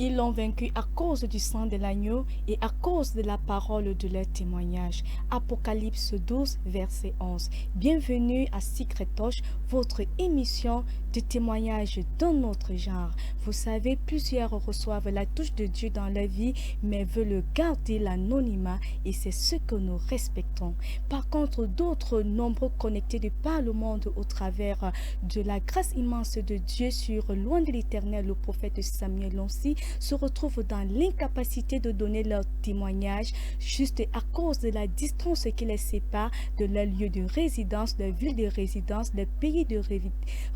Ils l'ont vaincu à cause du sang de l'agneau et à cause de la parole de leur témoignage. Apocalypse 12, verset 11. Bienvenue à Secret Touch, votre émission de témoignage d'un autre genre. Vous savez, plusieurs reçoivent la touche de Dieu dans leur vie, mais veulent garder l'anonymat et c'est ce que nous respectons. Par contre, d'autres, nombreux connectés de par le monde au travers de la grâce immense de Dieu sur Loin de l'Éternel, le prophète Samuel Lonsi, se retrouvent dans l'incapacité de donner leur témoignage juste à cause de la distance qui les sépare de leur lieu de résidence, leur ville de résidence, leur pays de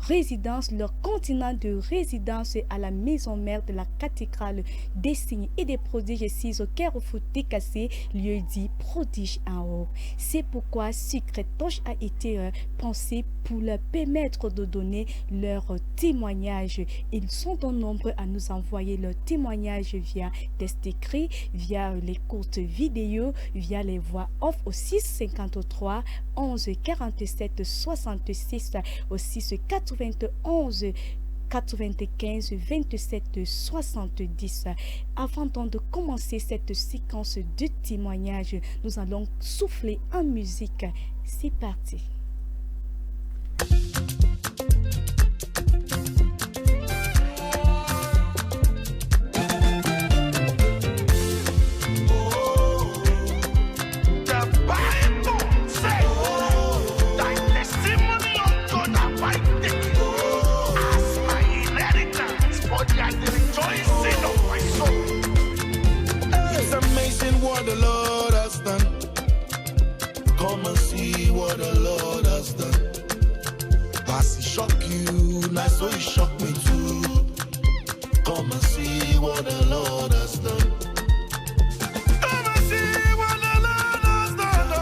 résidence, leur continent de résidence à la maison mère de la cathédrale des signes et des prodiges assise au Carrefour Décassé, lieu dit prodige en haut. C'est pourquoi Secret Touch a été pensé pour leur permettre de donner leur témoignage. Ils sont nombreux à nous envoyer leur témoignage via test écrit, via les courtes vidéos, via les voix off au 653 11 47 66 au 6 91 95 27 70. Avant donc de commencer cette séquence de témoignages, nous allons souffler en musique. C'est parti. What the Lord has done. Come and see what the Lord has done. As he shock you, now so he shock me too. Come and see what the Lord has done. Come and see what the Lord has done.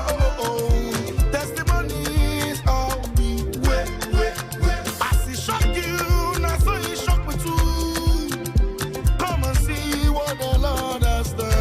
Oh. Testimonies all the way. As he shock you, now so he shock me too. Come and see what the Lord has done.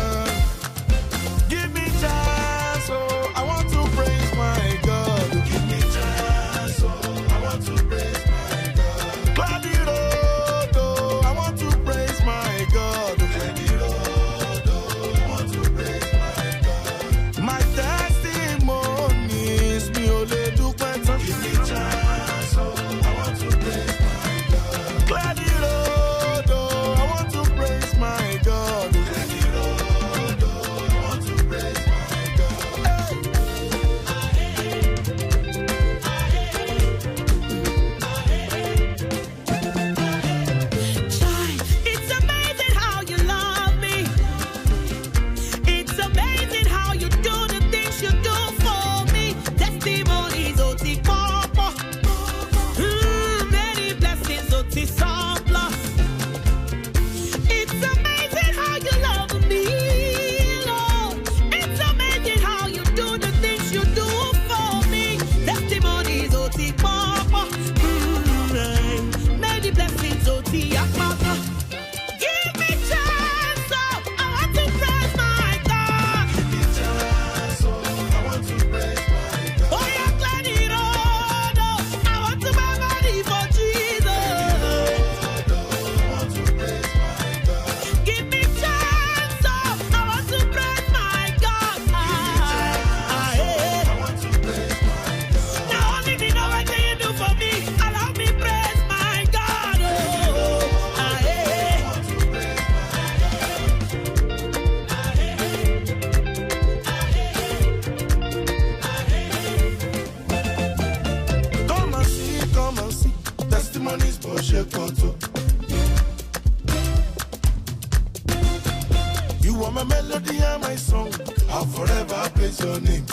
You are my melody and my song. I'll forever praise your name.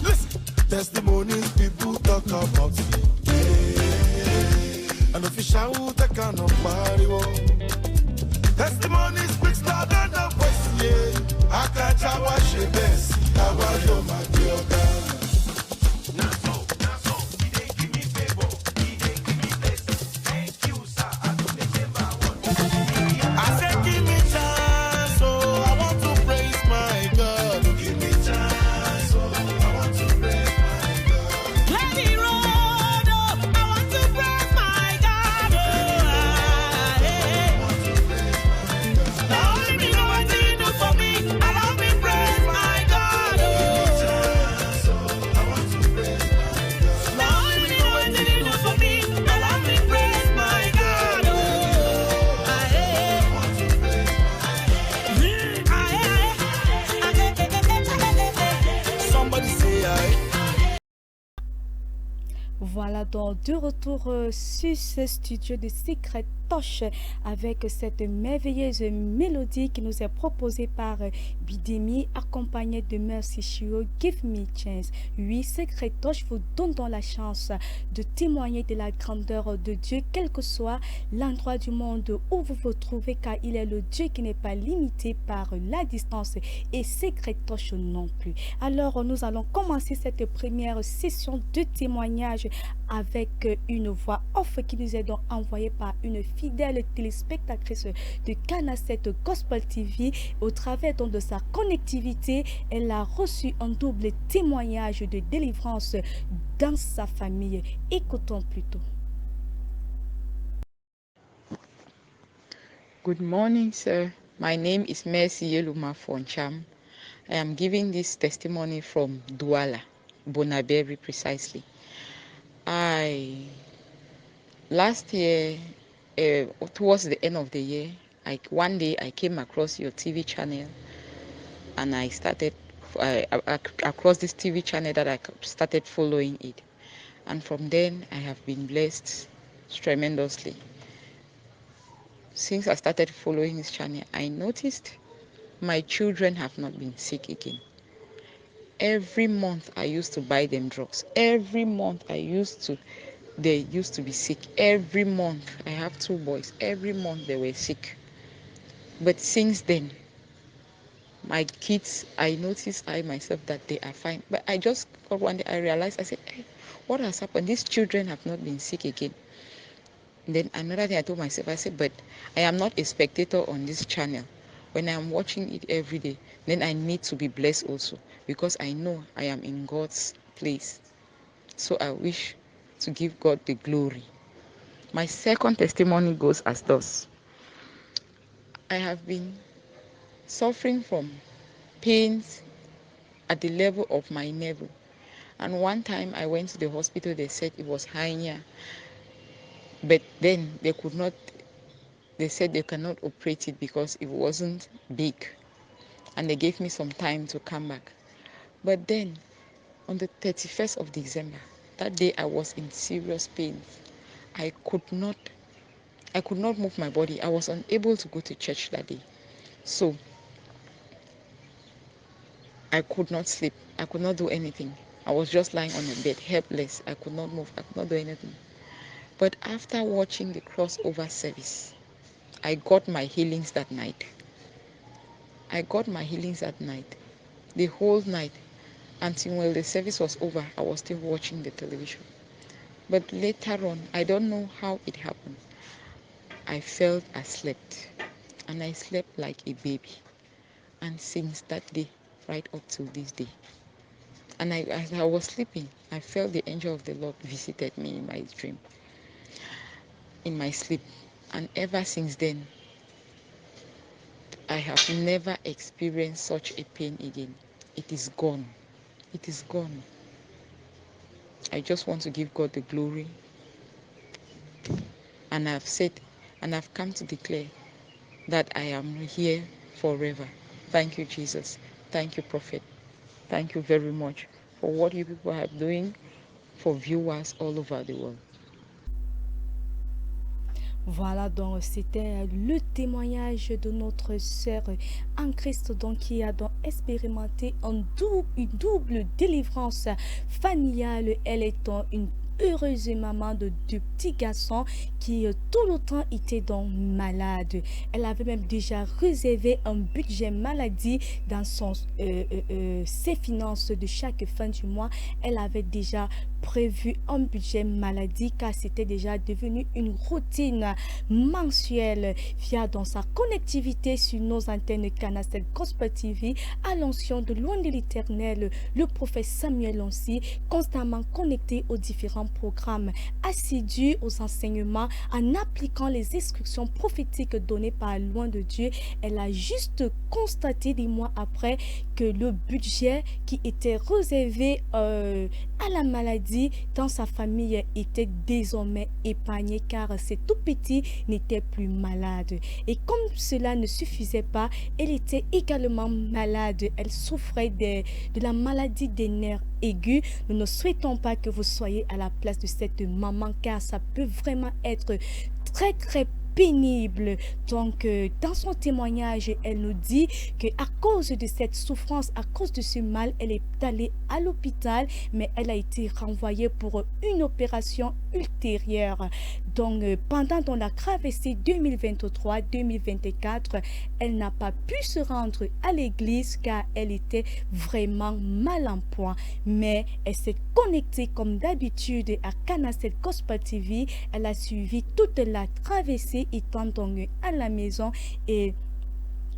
Listen, testimonies people talk about. An official who take on a party. Testimony speaks louder than the voice. Yeah, I can't wash it best. I want you, my dear girl. Let me roll up. I want to praise my God. donc de retour sur ce studio de Secret Touch avec cette merveilleuse mélodie qui nous est proposée par Bidemi, accompagnée de Mercy Chio, Give Me Chance. Oui, Secret Touch vous donne donc la chance de témoigner de la grandeur de Dieu, quel que soit l'endroit du monde où vous vous trouvez, car il est le Dieu qui n'est pas limité par la distance et Secret Touch non plus. Alors, nous allons commencer cette première session de témoignage avec une voix off qui nous est donc envoyée par une fidèle téléspectatrice de Canal 7 Gospel TV. Au travers donc de sa connectivité, elle a reçu un double témoignage de délivrance dans sa famille. Écoutons plutôt. Good morning, sir. My name is Mercy Yeluma Foncham. I am giving this testimony from Douala, Bonaberi precisely. Last year, towards the end of the year, one day I came across your TV channel, and I started across this TV channel that I started following it, and from then I have been blessed tremendously. Since I started following this channel, I noticed my children have not been sick again. Every month I used to buy them drugs. Every month they used to be sick. Every month, I have 2 boys. Every month they were sick. But since then, my kids, I noticed I myself that they are fine. But I just got one day, I realized, I said, hey, what has happened? These children have not been sick again. And then another thing I told myself, I said, but I am not a spectator on this channel. When I am watching it every day, then I need to be blessed also, because I know I am in God's place. So I wish to give God the glory. My second testimony goes as thus. I have been suffering from pains at the level of my navel. And one time I went to the hospital, they said it was hernia. But then they said they cannot operate it because it wasn't big. And they gave me some time to come back. But then on the 31st of December, that day I was in serious pain. I could not move my body. I was unable to go to church that day. So I could not sleep. I could not do anything. I was just lying on a bed, helpless. I could not move. I could not do anything. But after watching the crossover service, I got my healings that night. The whole night. Until when the service was over, I was still watching the television. But later on, I don't know how it happened, I felt I slept. And I slept like a baby. And since that day, right up till this day. And as I was sleeping, I felt the angel of the Lord visited me in my dream, in my sleep. And ever since then, I have never experienced such a pain again. It is gone. It is gone. I just want to give God the glory. And I've said, and I've come to declare that I am here forever. Thank you, Jesus. Thank you, Prophet. Thank you very much for what you people are doing for viewers all over the world. Voilà, donc c'était le témoignage de notre sœur en Christ, donc qui a donc expérimenté une double délivrance familiale. Elle est une heureuse maman de 2 petits garçons qui tout le temps étaient donc malades. Elle avait même déjà réservé un budget maladie dans ses finances de chaque fin du mois. Elle avait déjà prévu un budget maladie car c'était déjà devenu une routine mensuelle via dans sa connectivité sur nos antennes Canal 7 Gospel TV à l'onction de loin de l'Éternel, le prophète Samuel Onsi, constamment connecté aux différents programmes, assidu aux enseignements en appliquant les instructions prophétiques données par loin de Dieu. Elle a juste constaté des mois après que le budget qui était réservé à la maladie dans sa famille était désormais épargné car ses tout petits n'étaient plus malades. Et comme cela ne suffisait pas, elle était également malade. Elle souffrait de la maladie des nerfs aigus. Nous ne souhaitons pas que vous soyez à la place de cette maman, car ça peut vraiment être très très pénible. Donc, dans son témoignage, elle nous dit que à cause de cette souffrance, à cause de ce mal, elle est allée à l'hôpital, mais elle a été renvoyée pour une opération ultérieure. Donc, pendant dans la travestie 2023-2024, elle n'a pas pu se rendre à l'église car elle était vraiment mal en point. Mais elle s'est connectée comme d'habitude à Canacet Gospel TV. Elle a suivi toute la travestie étant donc à la maison, et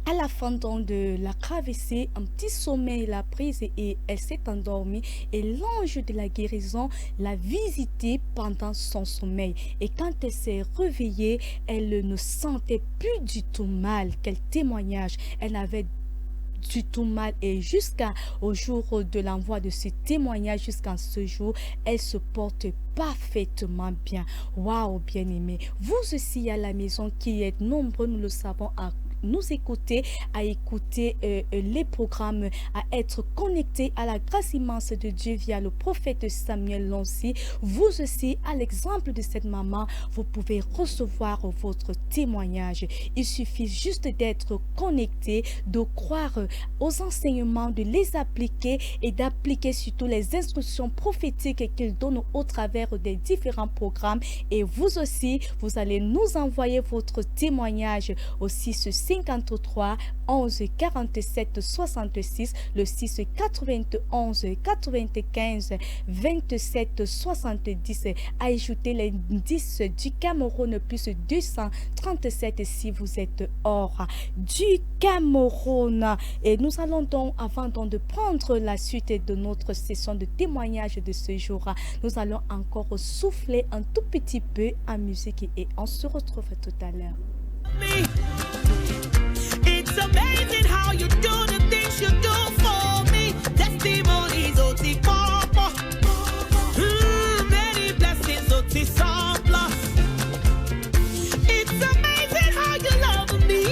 à la fin de la travestie, un petit sommeil l'a prise et elle s'est endormie, et l'ange de la guérison l'a visitée pendant son sommeil. Et quand elle s'est réveillée, elle ne sentait plus du tout mal. Quel témoignage! Elle avait du tout mal, et jusqu'au jour de l'envoi de ce témoignage, jusqu'à ce jour, elle se porte parfaitement bien. Waouh, bien-aimé, vous aussi à la maison qui êtes nombreux, nous le savons, à nous écouter, à écouter les programmes, à être connectés à la grâce immense de Dieu via le prophète Samuel Lancy. Vous aussi, à l'exemple de cette maman, vous pouvez recevoir votre témoignage. Il suffit juste d'être connecté, de croire aux enseignements, de les appliquer et d'appliquer surtout les instructions prophétiques qu'il donne au travers des différents programmes. Et vous aussi, vous allez nous envoyer votre témoignage aussi ce 53 11 47 66, le 6 91 95 27 70. Ajouter les 10 du Cameroun plus 237 si vous êtes hors du Cameroun. Et nous allons donc, avant donc de prendre la suite de notre session de témoignage de ce jour, nous allons encore souffler un tout petit peu en musique et on se retrouve tout à l'heure. It's amazing how you do the things you do for me. Testimonies, Oti Papa. Many blessings, Oti Sampla. It's amazing how you love me,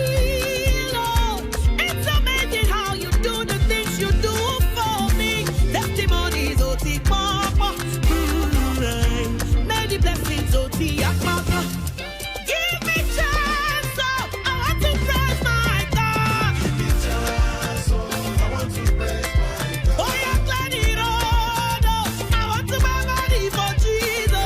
Lord. It's amazing how you do the things you do for me. Testimonies, Oti Papa. Many blessings, Oti Akmaka. Give me chance, oh, I want to praise my God. Oh, yeah, glad it all, oh, I want to buy money for Jesus.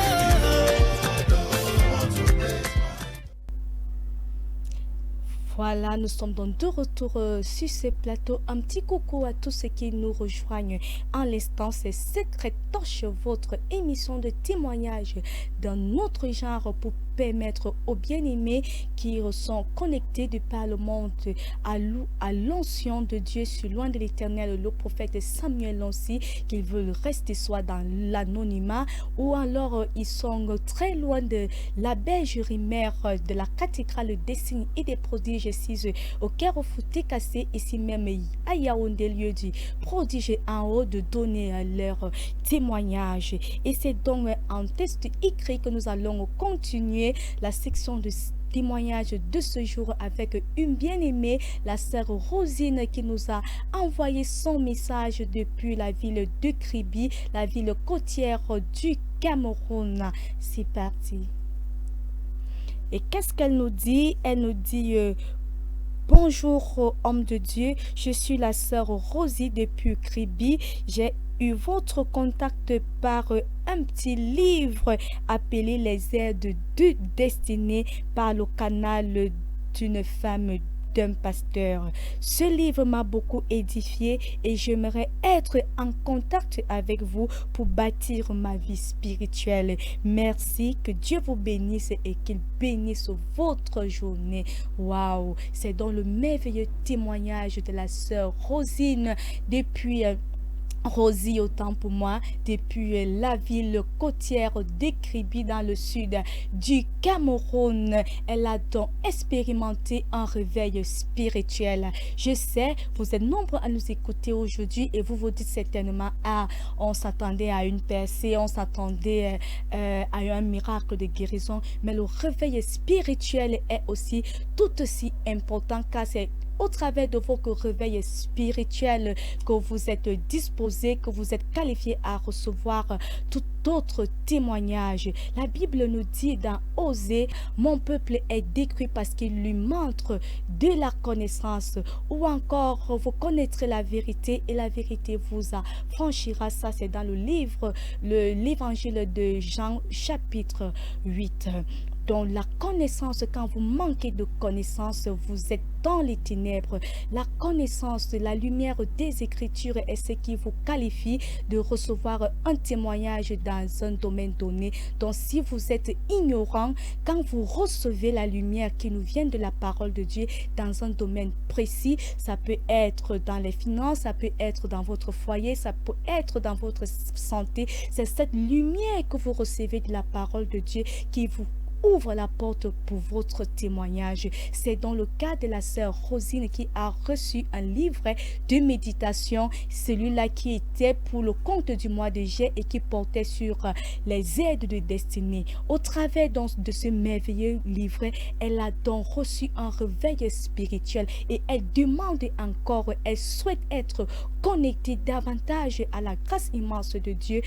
Voilà, nous sommes donc de retour sur ce plateau. Un petit coucou à tous ceux qui nous rejoignent en l'instant. C'est Secret Torche, votre émission de témoignage d'un autre genre pour permettre aux bien-aimés qui sont connectés de par le monde à l'onction de Dieu sur loin de l'éternel, le prophète Samuel Lancy, qu'ils veulent rester soit dans l'anonymat ou alors ils sont très loin de la bergerie mère de la cathédrale des signes et des prodiges ici au Carrefour Cassé, ici même à Yaoundé, lieu du prodige en haut, de donner leur témoignage. Et c'est donc en texte écrit que nous allons continuer la section de témoignage de ce jour avec une bien-aimée, la sœur Rosine, qui nous a envoyé son message depuis la ville de Kribi, la ville côtière du Cameroun. C'est parti. Et qu'est-ce qu'elle nous dit? Elle nous dit bonjour homme de Dieu, je suis la sœur Rosie depuis Kribi. J'ai eu votre contact par un petit livre appelé Les aides de destinée par le canal d'une femme d'un pasteur. Ce livre m'a beaucoup édifié et j'aimerais être en contact avec vous pour bâtir ma vie spirituelle. Merci, que Dieu vous bénisse et qu'il bénisse votre journée. Waouh, c'est dans le merveilleux témoignage de la sœur Rosine depuis Rosie, autant pour moi, depuis la ville côtière de Kribi dans le sud du Cameroun. Elle a donc expérimenté un réveil spirituel. Je sais, vous êtes nombreux à nous écouter aujourd'hui et vous vous dites certainement, ah, on s'attendait à une percée, on s'attendait à un miracle de guérison, mais le réveil spirituel est aussi tout aussi important, car c'est au travers de vos réveils spirituels que vous êtes disposés, que vous êtes qualifiés à recevoir toute d'autres témoignages. La Bible nous dit dans Osée, mon peuple est détruit parce qu'il lui manque de la connaissance. Ou encore, vous connaîtrez la vérité et la vérité vous affranchira. Ça, c'est dans l'évangile de Jean, chapitre 8. Dans la connaissance, quand vous manquez de connaissance, vous êtes dans les ténèbres. La connaissance, la lumière des Écritures est ce qui vous qualifie de recevoir un témoignage dans un domaine donné. Donc, si vous êtes ignorant, quand vous recevez la lumière qui nous vient de la parole de Dieu dans un domaine précis, ça peut être dans les finances, ça peut être dans votre foyer, ça peut être dans votre santé. C'est cette lumière que vous recevez de la parole de Dieu qui vous ouvre la porte pour votre témoignage. C'est dans le cas de la sœur Rosine qui a reçu un livret de méditation, celui-là qui était pour le compte du mois de juillet et qui portait sur les aides de destinée. Au travers de ce merveilleux livret, elle a donc reçu un réveil spirituel et elle demande encore, elle souhaite être connectée davantage à la grâce immense de Dieu,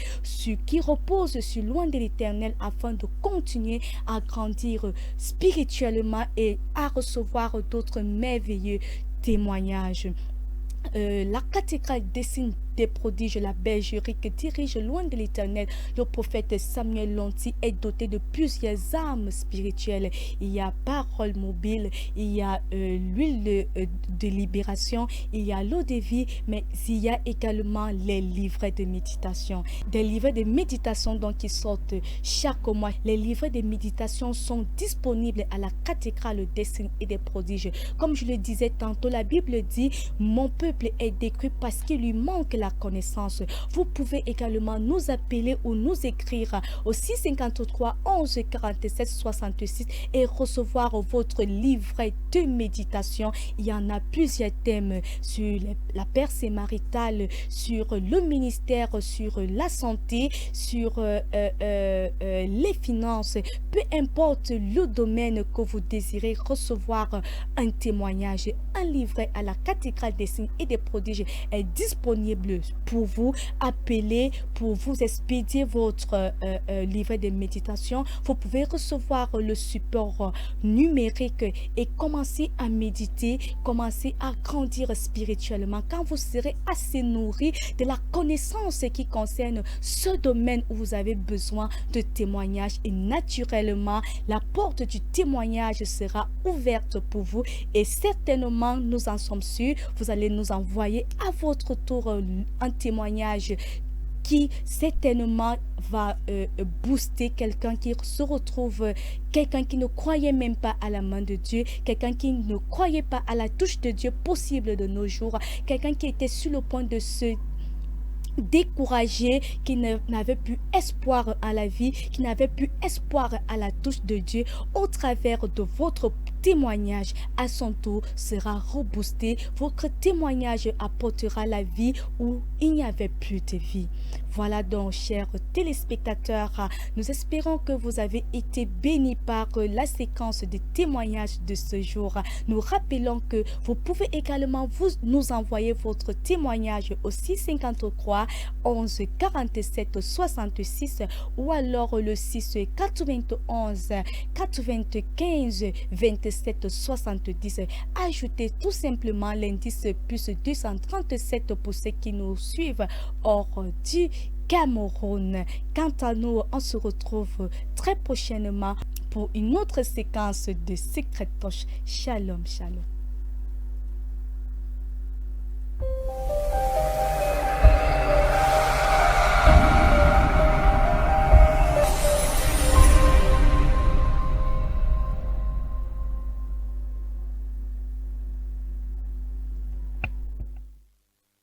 qui repose sur loin de l'Éternel afin de continuer à grandir spirituellement et à recevoir d'autres merveilleux témoignages. La cathédrale des signes des prodiges, la bergerie que dirige loin de l'Éternel, le prophète Samuel Lanty est doté de plusieurs armes spirituelles. Il y a parole mobile, il y a l'huile de libération, il y a l'eau de vie, mais il y a également les livrets de méditation. Des livrets de méditation donc qui sortent chaque mois. Les livrets de méditation sont disponibles à la cathédrale des signes et des prodiges. Comme je le disais tantôt, la Bible dit « Mon peuple est détruit parce qu'il lui manque la connaissance ». Vous pouvez également nous appeler ou nous écrire au 653 11 47 66 et recevoir votre livret de méditation. Il y en a plusieurs thèmes sur la percée maritale, sur le ministère, sur la santé, sur les finances. Peu importe le domaine que vous désirez recevoir un témoignage, un livret à la cathédrale des signes et des prodiges est disponible pour vous. Appelez pour vous expédier votre livret de méditation. Vous pouvez recevoir le support numérique et commencer à méditer, commencer à grandir spirituellement. Quand vous serez assez nourri de la connaissance qui concerne ce domaine où vous avez besoin de témoignages, et naturellement la porte du témoignage sera ouverte pour vous et certainement, nous en sommes sûrs, vous allez nous envoyer à votre tour un témoignage qui certainement va booster quelqu'un qui se retrouve, quelqu'un qui ne croyait même pas à la main de Dieu, quelqu'un qui ne croyait pas à la touche de Dieu possible de nos jours, quelqu'un qui était sur le point de se découragé, qui n'avait plus espoir à la vie, qui n'avait plus espoir à la touche de Dieu. Au travers de votre témoignage, à son tour sera reboosté. Votre témoignage apportera la vie où il n'y avait plus de vie. Voilà donc, chers téléspectateurs, nous espérons que vous avez été bénis par la séquence de témoignages de ce jour. Nous rappelons que vous pouvez également nous envoyer votre témoignage au 653 11 47 66 ou alors le 6 91 95 27 70. Ajoutez tout simplement l'indice plus 237 pour ceux qui nous suivent hors du Cameroun. Quant à nous, on se retrouve très prochainement pour une autre séquence de Secret Touch. Shalom, shalom.